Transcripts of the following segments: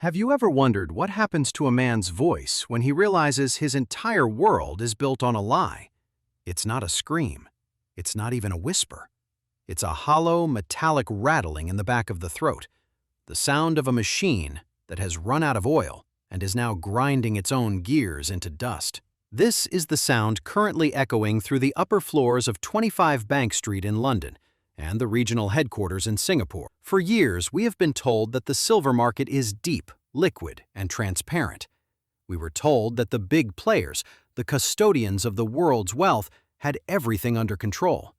Have you ever wondered what happens to a man's voice when he realizes his entire world is built on a lie? It's not a scream. It's not even a whisper. It's a hollow, metallic rattling in the back of the throat, the sound of a machine that has run out of oil and is now grinding its own gears into dust. This is the sound currently echoing through the upper floors of 25 Bank Street in London and the regional headquarters in Singapore. For years, we have been told that the silver market is deep, liquid, and transparent. We were told that the big players, the custodians of the world's wealth, had everything under control.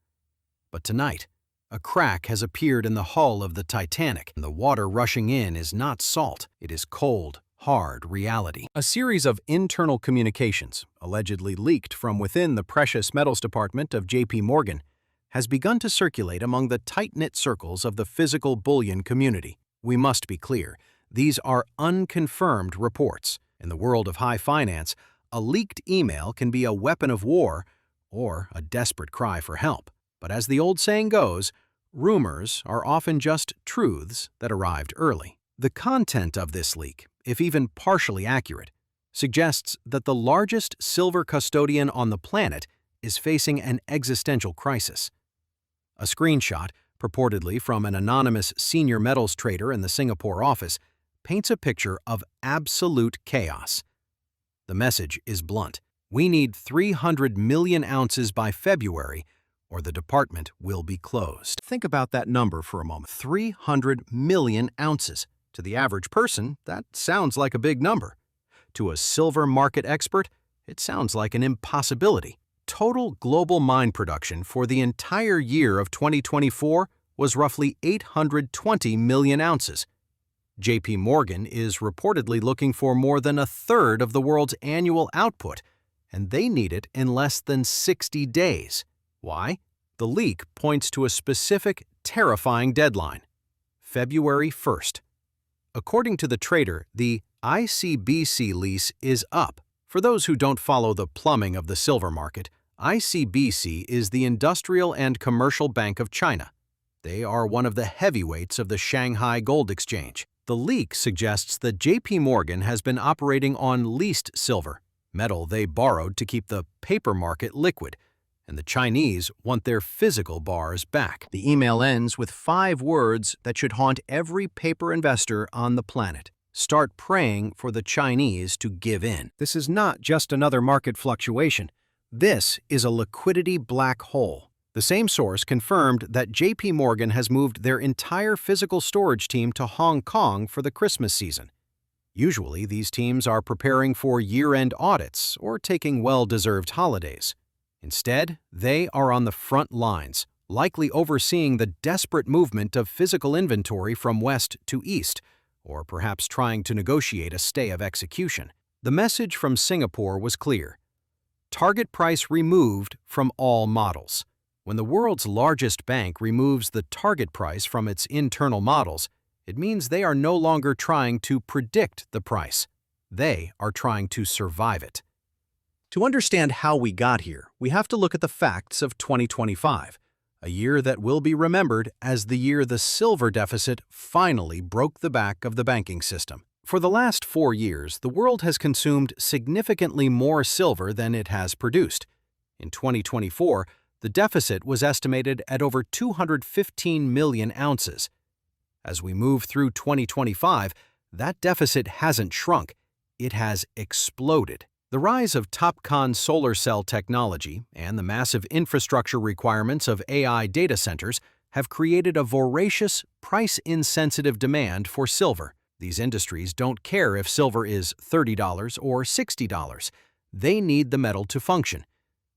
But tonight, a crack has appeared in the hull of the Titanic, and the water rushing in is not salt, it is cold, hard reality. A series of internal communications, allegedly leaked from within the precious metals department of JPMorgan, has begun to circulate among the tight-knit circles of the physical bullion community. We must be clear, these are unconfirmed reports. In the world of high finance, a leaked email can be a weapon of war or a desperate cry for help. But as the old saying goes, rumors are often just truths that arrived early. The content of this leak, if even partially accurate, suggests that the largest silver custodian on the planet is facing an existential crisis. A screenshot, purportedly from an anonymous senior metals trader in the Singapore office, paints a picture of absolute chaos. The message is blunt. We need 300 million ounces by February, or the department will be closed. Think about that number for a moment. 300 million ounces. To the average person, that sounds like a big number. To a silver market expert, it sounds like an impossibility. Total global mine production for the entire year of 2024 was roughly 820 million ounces. JPMorgan is reportedly looking for more than a third of the world's annual output, and they need it in less than 60 days. Why? The leak points to a specific, terrifying deadline: February 1st. According to the trader, the ICBC lease is up. For those who don't follow the plumbing of the silver market, ICBC is the Industrial and Commercial Bank of China. They are one of the heavyweights of the Shanghai Gold Exchange. The leak suggests that JPMorgan has been operating on leased silver, metal they borrowed to keep the paper market liquid, and the Chinese want their physical bars back. The email ends with 5 words that should haunt every paper investor on the planet. Start praying for the Chinese to give in. This is not just another market fluctuation. This is a liquidity black hole. The same source confirmed that JPMorgan has moved their entire physical storage team to Hong Kong for the Christmas season. Usually, these teams are preparing for year-end audits or taking well-deserved holidays. Instead, they are on the front lines, likely overseeing the desperate movement of physical inventory from west to east, or perhaps trying to negotiate a stay of execution. The message from Singapore was clear: target price removed from all models. When the world's largest bank removes the target price from its internal models, it means they are no longer trying to predict the price. They are trying to survive it. To understand how we got here, we have to look at the facts of 2025, a year that will be remembered as the year the silver deficit finally broke the back of the banking system. For the last 4 years, the world has consumed significantly more silver than it has produced. In 2024, the deficit was estimated at over 215 million ounces. As we move through 2025, that deficit hasn't shrunk, it has exploded. The rise of TOPCon solar cell technology and the massive infrastructure requirements of AI data centers have created a voracious, price-insensitive demand for silver. These industries don't care if silver is $30 or $60. They need the metal to function.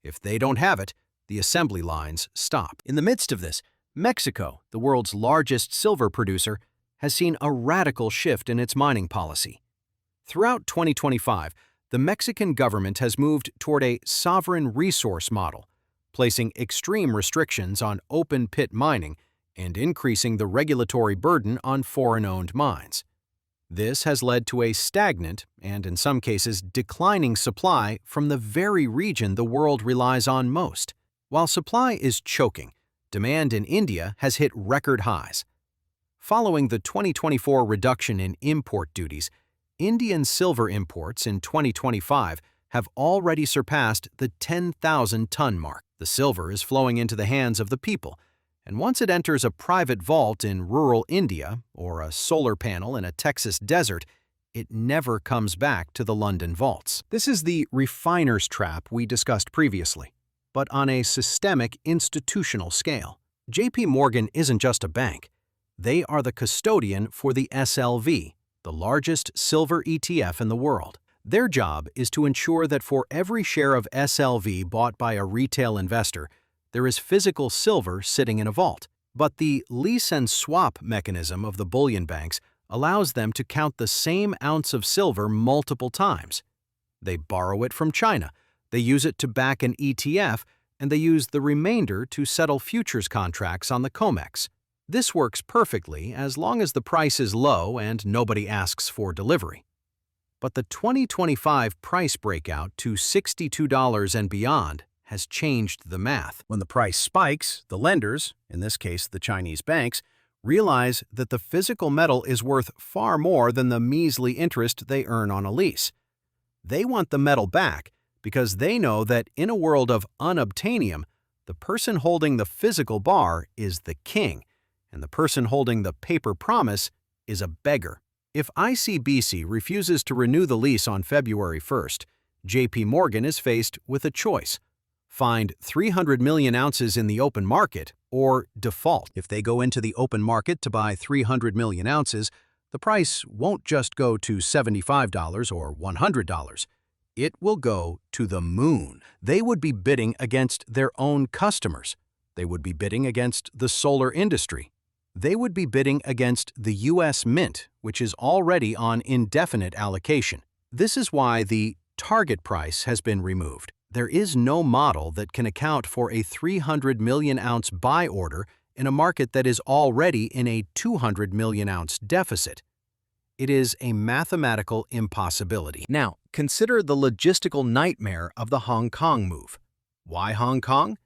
If they don't have it, the assembly lines stop. In the midst of this, Mexico, the world's largest silver producer, has seen a radical shift in its mining policy. Throughout 2025, the Mexican government has moved toward a sovereign resource model, placing extreme restrictions on open-pit mining and increasing the regulatory burden on foreign-owned mines. This has led to a stagnant and, in some cases, declining supply from the very region the world relies on most. While supply is choking, demand in India has hit record highs. Following the 2024 reduction in import duties, Indian silver imports in 2025 have already surpassed the 10,000-ton mark. The silver is flowing into the hands of the people, and once it enters a private vault in rural India or a solar panel in a Texas desert, it never comes back to the London vaults. This is the refiner's trap we discussed previously, but on a systemic, institutional scale. JPMorgan isn't just a bank. They are the custodian for the SLV, the largest silver ETF in the world. Their job is to ensure that for every share of SLV bought by a retail investor, there is physical silver sitting in a vault. But the lease and swap mechanism of the bullion banks allows them to count the same ounce of silver multiple times. They borrow it from China, they use it to back an ETF, and they use the remainder to settle futures contracts on the COMEX. This works perfectly as long as the price is low and nobody asks for delivery. But the 2025 price breakout to $62 and beyond has changed the math. When the price spikes, the lenders, in this case the Chinese banks, realize that the physical metal is worth far more than the measly interest they earn on a lease. They want the metal back because they know that in a world of unobtainium, the person holding the physical bar is the king, and the person holding the paper promise is a beggar. If ICBC refuses to renew the lease on February 1st, JPMorgan is faced with a choice: find 300 million ounces in the open market or default. If they go into the open market to buy 300 million ounces, the price won't just go to $75 or $100. It will go to the moon. They would be bidding against their own customers. They would be bidding against the solar industry. They would be bidding against the U.S. Mint, which is already on indefinite allocation. This is why the target price has been removed. There is no model that can account for a 300 million ounce buy order in a market that is already in a 200 million ounce deficit. It is a mathematical impossibility. Now, consider the logistical nightmare of the Hong Kong move. Why Hong Kong?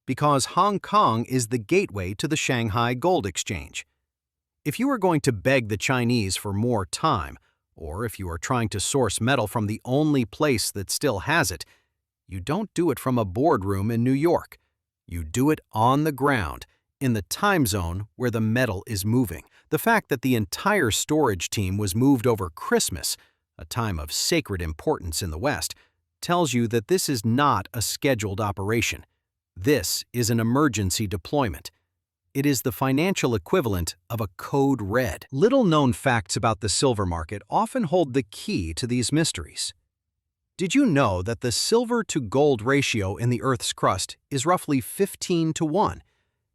Because Hong Kong is the gateway to the Shanghai Gold Exchange. If you are going to beg the Chinese for more time, or if you are trying to source metal from the only place that still has it, you don't do it from a boardroom in New York. You do it on the ground, in the time zone where the metal is moving. The fact that the entire storage team was moved over Christmas, a time of sacred importance in the West, tells you that this is not a scheduled operation. This is an emergency deployment. It is the financial equivalent of a code red. Little-known facts about the silver market often hold the key to these mysteries. Did you know that the silver-to-gold ratio in the Earth's crust is roughly 15-1?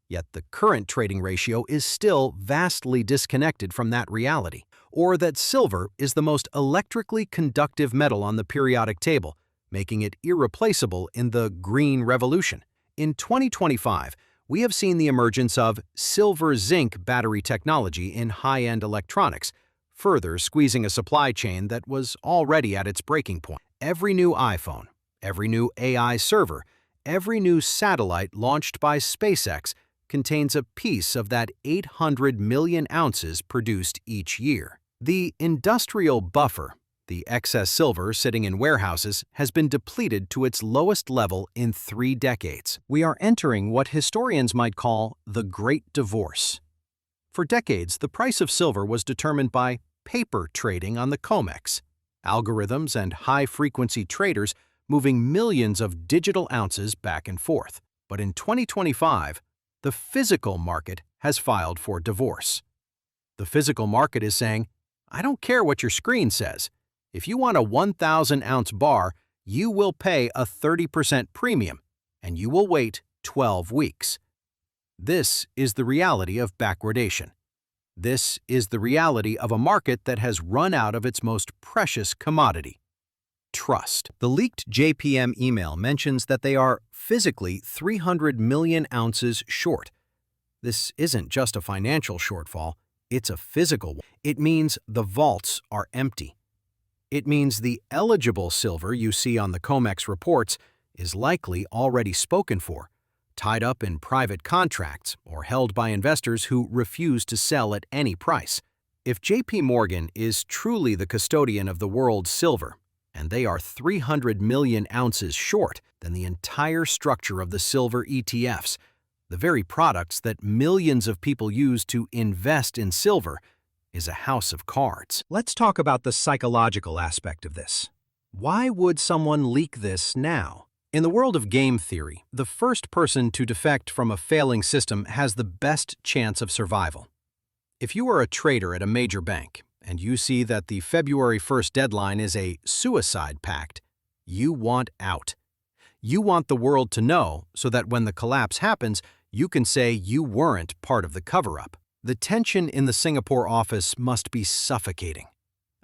Yet the current trading ratio is still vastly disconnected from that reality. Or that silver is the most electrically conductive metal on the periodic table, making it irreplaceable in the green revolution. In 2025, we have seen the emergence of silver-zinc battery technology in high-end electronics, further squeezing a supply chain that was already at its breaking point. Every new iPhone, every new AI server, every new satellite launched by SpaceX contains a piece of that 800 million ounces produced each year. The industrial buffer, the excess silver sitting in warehouses, has been depleted to its lowest level in 3 decades. We are entering what historians might call the Great Divorce. For decades, the price of silver was determined by paper trading on the COMEX, algorithms and high-frequency traders moving millions of digital ounces back and forth. But in 2025, the physical market has filed for divorce. The physical market is saying, I don't care what your screen says. If you want a 1,000-ounce bar, you will pay a 30% premium, and you will wait 12 weeks. This is the reality of backwardation. This is the reality of a market that has run out of its most precious commodity: trust. The leaked JPM email mentions that they are physically 300 million ounces short. This isn't just a financial shortfall, it's a physical one. It means the vaults are empty. It means the eligible silver you see on the COMEX reports is likely already spoken for, tied up in private contracts or held by investors who refuse to sell at any price. If JPMorgan is truly the custodian of the world's silver, and they are 300 million ounces short, then the entire structure of the silver ETFs, the very products that millions of people use to invest in silver, is a house of cards. Let's talk about the psychological aspect of this. Why would someone leak this now? In the world of game theory, the first person to defect from a failing system has the best chance of survival. If you are a trader at a major bank, and you see that the February 1st deadline is a suicide pact, you want out. You want the world to know so that when the collapse happens, you can say you weren't part of the cover-up. The tension in the Singapore office must be suffocating.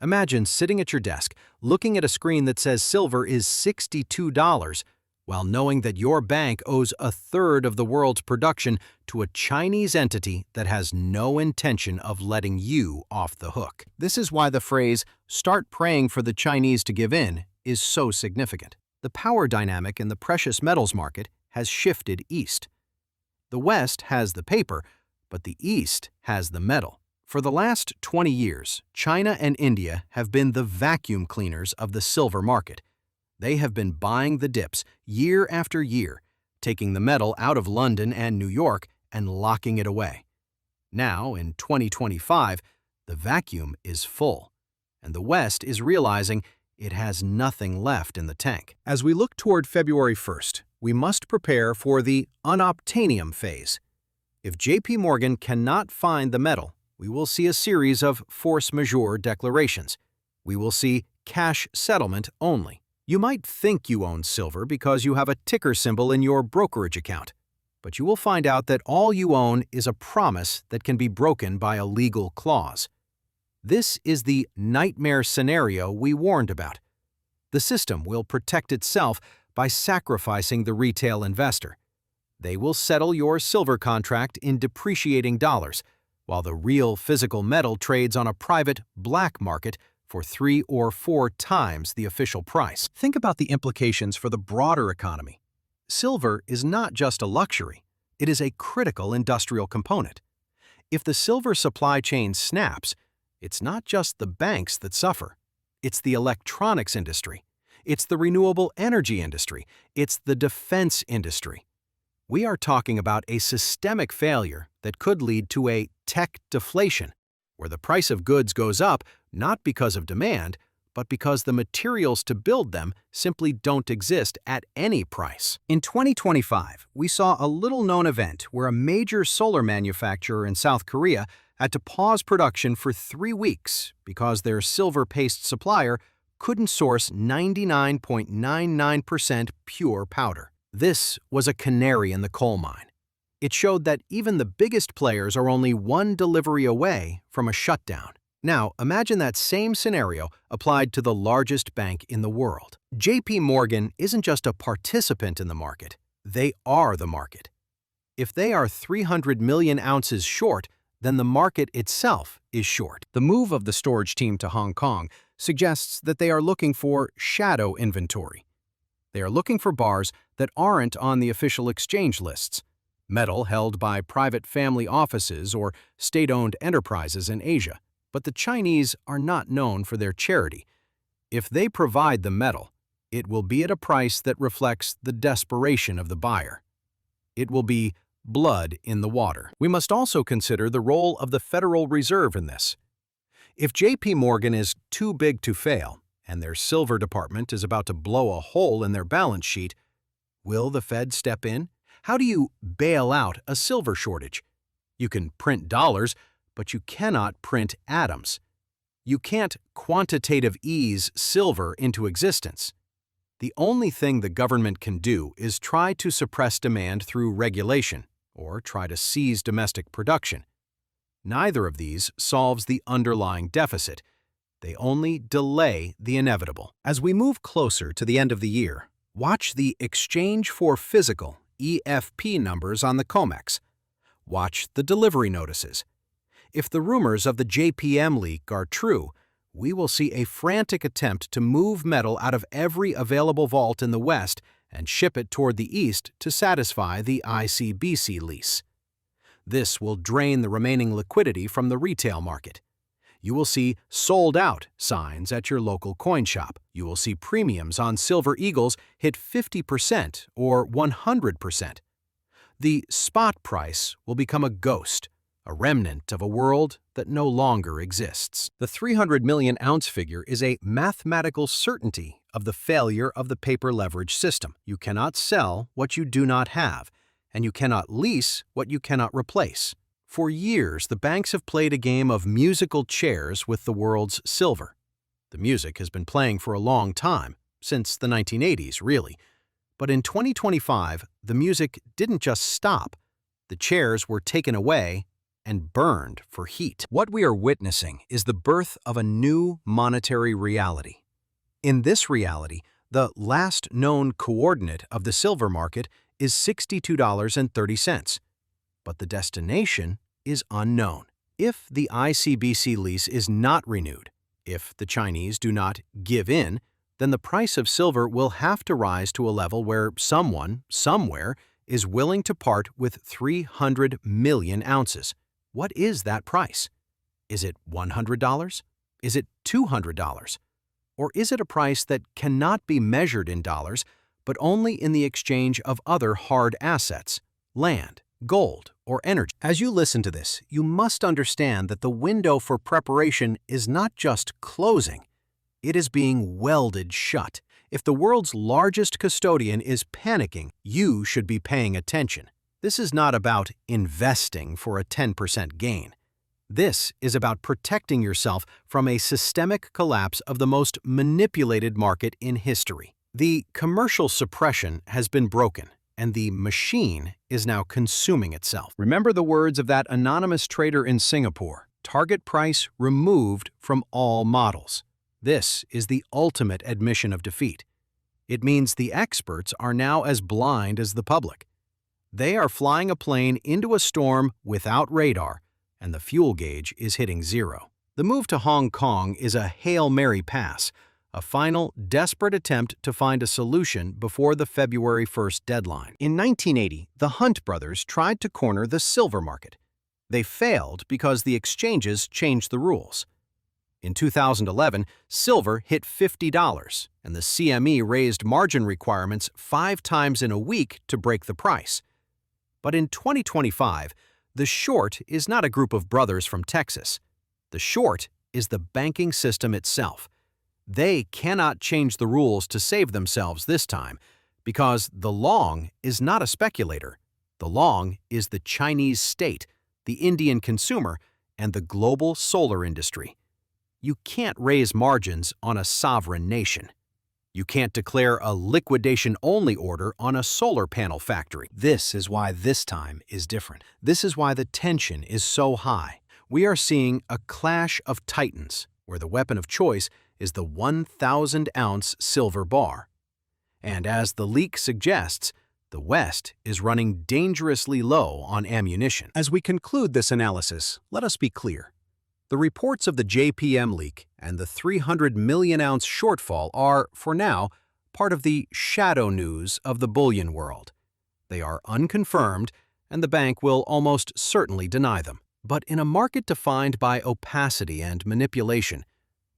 Imagine sitting at your desk, looking at a screen that says silver is $62, while knowing that your bank owes a third of the world's production to a Chinese entity that has no intention of letting you off the hook. This is why the phrase, "start praying for the Chinese to give in," is so significant. The power dynamic in the precious metals market has shifted east. The West has the paper, but the East has the metal. For the last 20 years, China and India have been the vacuum cleaners of the silver market. They have been buying the dips year after year, taking the metal out of London and New York and locking it away. Now, in 2025, the vacuum is full, and the West is realizing it has nothing left in the tank. As we look toward February 1st, we must prepare for the unobtainium phase. If JPMorgan cannot find the metal, we will see a series of force majeure declarations. We will see cash settlement only. You might think you own silver because you have a ticker symbol in your brokerage account, but you will find out that all you own is a promise that can be broken by a legal clause. This is the nightmare scenario we warned about. The system will protect itself by sacrificing the retail investor. They will settle your silver contract in depreciating dollars, while the real physical metal trades on a private black market for 3 or 4 times the official price. Think about the implications for the broader economy. Silver is not just a luxury, it is a critical industrial component. If the silver supply chain snaps, it's not just the banks that suffer. It's the electronics industry. It's the renewable energy industry. It's the defense industry. We are talking about a systemic failure that could lead to a tech deflation, where the price of goods goes up not because of demand, but because the materials to build them simply don't exist at any price. In 2025, we saw a little-known event where a major solar manufacturer in South Korea had to pause production for 3 weeks because their silver paste supplier couldn't source 99.99% pure powder. This was a canary in the coal mine. It showed that even the biggest players are only one delivery away from a shutdown. Now, imagine that same scenario applied to the largest bank in the world. JPMorgan isn't just a participant in the market, they are the market. If they are 300 million ounces short, then the market itself is short. The move of the storage team to Hong Kong suggests that they are looking for shadow inventory. They are looking for bars that aren't on the official exchange lists, metal held by private family offices or state-owned enterprises in Asia. But the Chinese are not known for their charity. If they provide the metal, it will be at a price that reflects the desperation of the buyer. It will be blood in the water. We must also consider the role of the Federal Reserve in this. If JPMorgan is too big to fail, and their silver department is about to blow a hole in their balance sheet, will the Fed step in? How do you bail out a silver shortage? You can print dollars, but you cannot print atoms. You can't quantitative ease silver into existence. The only thing the government can do is try to suppress demand through regulation or try to seize domestic production. Neither of these solves the underlying deficit. They only delay the inevitable. As we move closer to the end of the year, watch the exchange for physical EFP numbers on the COMEX. Watch the delivery notices. If the rumors of the JPM leak are true, we will see a frantic attempt to move metal out of every available vault in the West and ship it toward the east to satisfy the ICBC lease. This will drain the remaining liquidity from the retail market. You will see "sold out" signs at your local coin shop. You will see premiums on silver eagles hit 50% or 100%. The spot price will become a ghost, a remnant of a world that no longer exists. The 300 million ounce figure is a mathematical certainty of the failure of the paper leverage system. You cannot sell what you do not have, and you cannot lease what you cannot replace. For years, the banks have played a game of musical chairs with the world's silver. The music has been playing for a long time, since the 1980s, really. But in 2025, the music didn't just stop. The chairs were taken away and burned for heat. What we are witnessing is the birth of a new monetary reality. In this reality, the last known coordinate of the silver market is $62.30. But the destination is unknown. If the ICBC lease is not renewed, if the Chinese do not give in, then the price of silver will have to rise to a level where someone, somewhere, is willing to part with 300 million ounces. What is that price? Is it $100? Is it $200? Or is it a price that cannot be measured in dollars, but only in the exchange of other hard assets, land, gold, or energy? As you listen to this, you must understand that the window for preparation is not just closing, it is being welded shut. If the world's largest custodian is panicking, you should be paying attention. This is not about investing for a 10% gain. This is about protecting yourself from a systemic collapse of the most manipulated market in history. The commercial suppression has been broken, and the machine is now consuming itself. Remember the words of that anonymous trader in Singapore: target price removed from all models. This is the ultimate admission of defeat. It means the experts are now as blind as the public. They are flying a plane into a storm without radar, and the fuel gauge is hitting zero. The move to Hong Kong is a Hail Mary pass, a final, desperate attempt to find a solution before the February 1st deadline. In 1980, the Hunt brothers tried to corner the silver market. They failed because the exchanges changed the rules. In 2011, silver hit $50, and the CME raised margin requirements 5 times in a week to break the price. But in 2025, the short is not a group of brothers from Texas. The short is the banking system itself. They cannot change the rules to save themselves this time, because the long is not a speculator. The long is the Chinese state, the Indian consumer, and the global solar industry. You can't raise margins on a sovereign nation. You can't declare a liquidation-only order on a solar panel factory. This is why this time is different. This is why the tension is so high. We are seeing a clash of titans, where the weapon of choice is the 1,000-ounce silver bar. And as the leak suggests, the West is running dangerously low on ammunition. As we conclude this analysis, let us be clear. The reports of the JPM leak and the 300 million ounce shortfall are, for now, part of the shadow news of the bullion world. They are unconfirmed, and the bank will almost certainly deny them. But in a market defined by opacity and manipulation,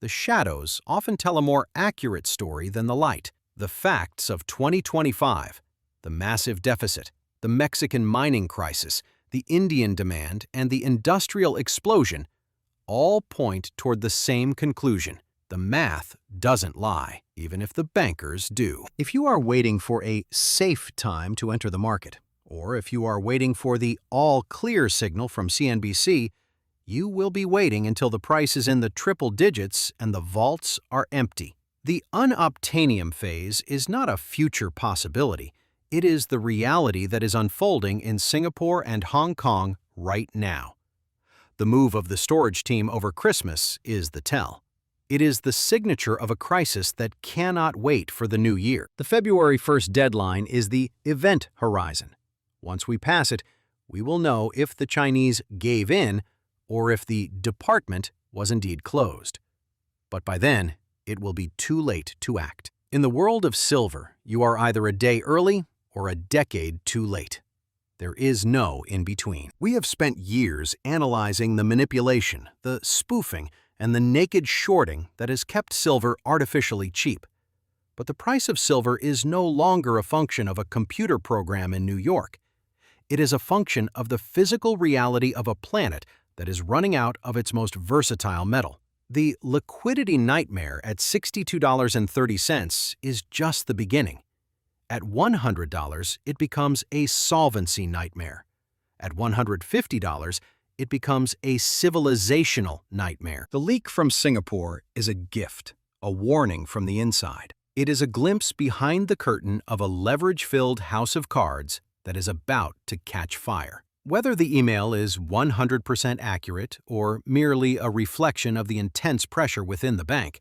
the shadows often tell a more accurate story than the light. The facts of 2025, the massive deficit, the Mexican mining crisis, the Indian demand, and the industrial explosion all point toward the same conclusion. The math doesn't lie, even if the bankers do. If you are waiting for a safe time to enter the market, or if you are waiting for the all-clear signal from CNBC, you will be waiting until the price is in the triple digits and the vaults are empty. The unobtainium phase is not a future possibility. It is the reality that is unfolding in Singapore and Hong Kong right now. The move of the storage team over Christmas is the tell. It is the signature of a crisis that cannot wait for the new year. The February 1st deadline is the event horizon. Once we pass it, we will know if the Chinese gave in or if the department was indeed closed. But by then, it will be too late to act. In the world of silver, you are either a day early or a decade too late. There is no in between. We have spent years analyzing the manipulation, the spoofing, and the naked shorting that has kept silver artificially cheap. But the price of silver is no longer a function of a computer program in New York. It is a function of the physical reality of a planet that is running out of its most versatile metal. The liquidity nightmare at $62.30 is just the beginning. At $100, it becomes a solvency nightmare. At $150, it becomes a civilizational nightmare. The leak from Singapore is a gift, a warning from the inside. It is a glimpse behind the curtain of a leverage-filled house of cards that is about to catch fire. Whether the email is 100% accurate or merely a reflection of the intense pressure within the bank,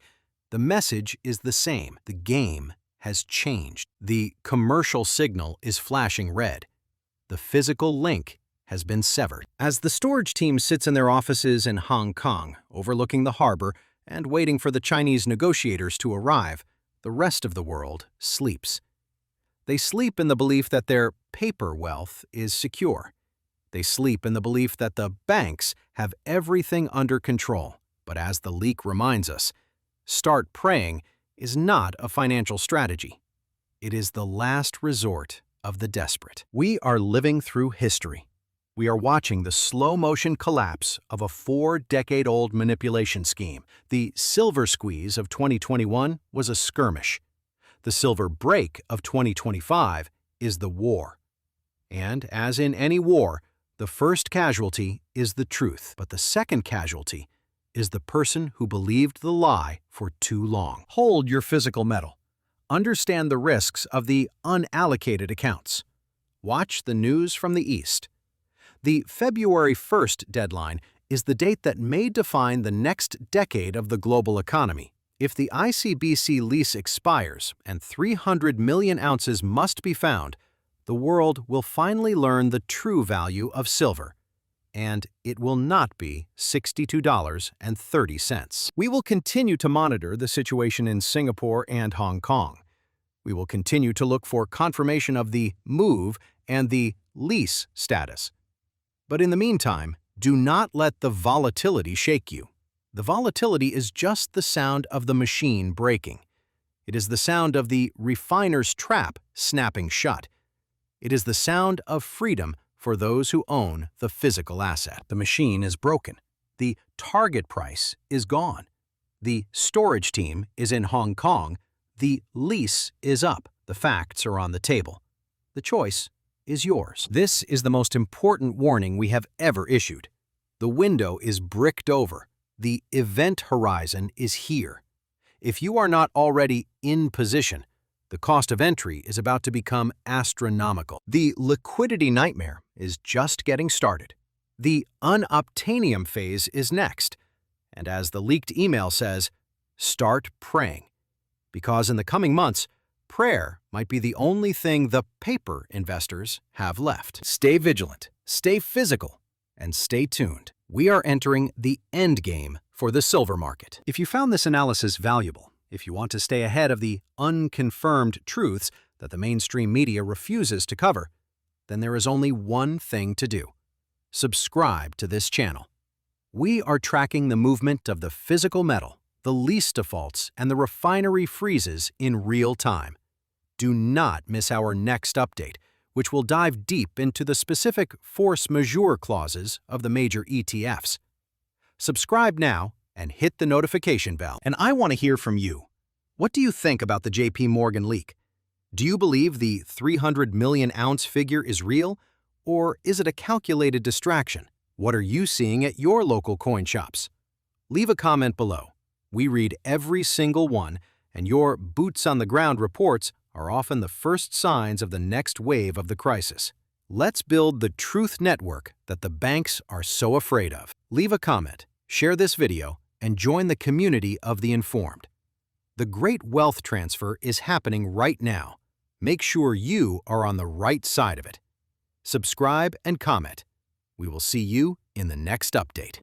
the message is the same. The game has changed. The commercial signal is flashing red. The physical link has been severed. As the storage team sits in their offices in Hong Kong, overlooking the harbor and waiting for the Chinese negotiators to arrive, the rest of the world sleeps. They sleep in the belief that their paper wealth is secure. They sleep in the belief that the banks have everything under control. But as the leak reminds us, start praying is not a financial strategy. It is the last resort of the desperate. We are living through history. We are watching the slow-motion collapse of a 4-decade-old manipulation scheme. The silver squeeze of 2021 was a skirmish. The silver break of 2025 is the war. And as in any war, the first casualty is the truth, but the second casualty is the person who believed the lie for too long. Hold your physical metal. Understand the risks of the unallocated accounts. Watch the news from the East. The February 1st deadline is the date that may define the next decade of the global economy. If the ICBC lease expires and 300 million ounces must be found, the world will finally learn the true value of silver, and it will not be $62.30. We will continue to monitor the situation in Singapore and Hong Kong. We will continue to look for confirmation of the move and the lease status. But in the meantime, do not let the volatility shake you. The volatility is just the sound of the machine breaking. It is the sound of the refiner's trap snapping shut. It is the sound of freedom for those who own the physical asset. The machine is broken. The target price is gone. The storage team is in Hong Kong. The lease is up. The facts are on the table. The choice is yours. This is the most important warning we have ever issued. The window is bricked over. The event horizon is here. If you are not already in position, the cost of entry is about to become astronomical. The liquidity nightmare is just getting started. The unobtainium phase is next. And as the leaked email says, start praying. Because in the coming months, prayer might be the only thing the paper investors have left. Stay vigilant, stay physical, and stay tuned. We are entering the end game for the silver market. If you found this analysis valuable, if you want to stay ahead of the unconfirmed truths that the mainstream media refuses to cover, then there is only one thing to do. Subscribe to this channel. We are tracking the movement of the physical metal, the lease defaults, and the refinery freezes in real time. Do not miss our next update, which will dive deep into the specific force majeure clauses of the major ETFs. Subscribe now and hit the notification bell. And I want to hear from you. What do you think about the JPMorgan leak? Do you believe the 300 million ounce figure is real, or is it a calculated distraction? What are you seeing at your local coin shops? Leave a comment below. We read every single one, and your boots-on-the-ground reports are often the first signs of the next wave of the crisis. Let's build the truth network that the banks are so afraid of. Leave a comment, share this video, and join the community of the informed. The great wealth transfer is happening right now. Make sure you are on the right side of it. Subscribe and comment. We will see you in the next update.